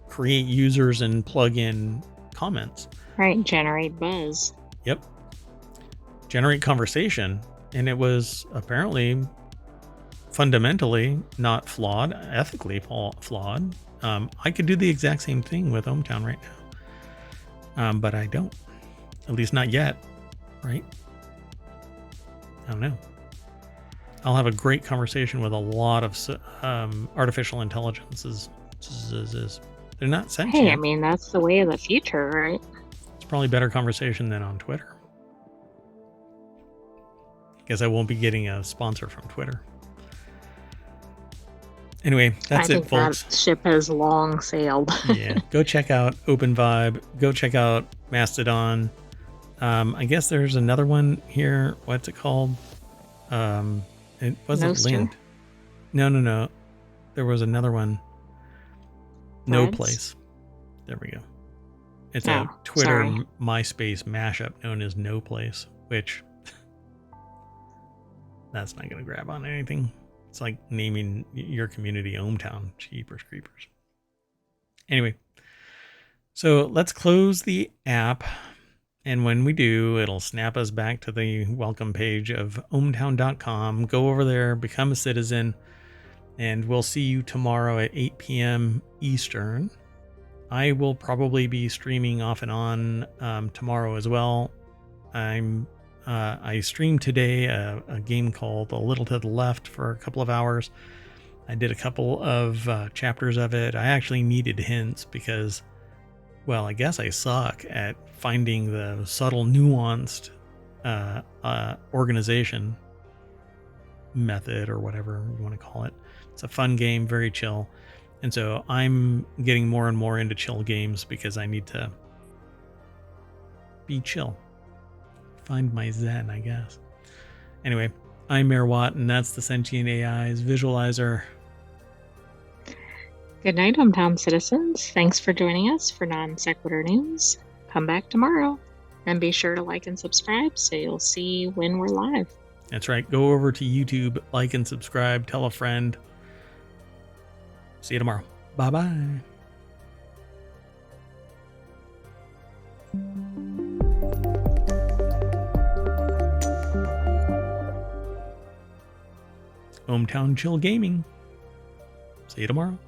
create users and plug in comments. Right. Generate buzz. Yep. Generate conversation. And it was apparently fundamentally not flawed, ethically flawed. I could do the exact same thing with ohmTown right now. But I don't, at least not yet, right? I don't know. I'll have a great conversation with a lot of artificial intelligences. They're not sentient. Hey, I mean, that's the way of the future, right? It's probably better conversation than on Twitter. Guess I won't be getting a sponsor from Twitter. Anyway, that's it, folks. That ship has long sailed. Yeah, go check out OpenVibe. Go check out Mastodon. I guess there's another one here. What's it called? It wasn't linked. No. There was another one. No Place. There we go. It's a Twitter MySpace mashup known as No Place, which that's not going to grab on anything. It's like naming your community ohmTown. Jeepers creepers. Anyway, so let's close the app. And when we do, it'll snap us back to the welcome page of ohmTown.com. Go over there, become a citizen, and we'll see you tomorrow at 8 p.m. Eastern. I will probably be streaming off and on tomorrow as well. I streamed today a game called A Little to the Left for a couple of hours. I did a couple of chapters of it. I actually needed hints because, well, I guess I suck at finding the subtle, nuanced organization method or whatever you want to call it. It's a fun game, very chill. And so I'm getting more and more into chill games because I need to be chill. Find my zen, I guess. Anyway, I'm Mayor Watt, and that's the Sentient AI's visualizer. Good night, ohmTown citizens. Thanks for joining us for Non Sequitur News. Come back tomorrow. And be sure to like and subscribe so you'll see when we're live. That's right. Go over to YouTube, like and subscribe, tell a friend. See you tomorrow. Bye-bye. ohmTown Chill Gaming. See you tomorrow.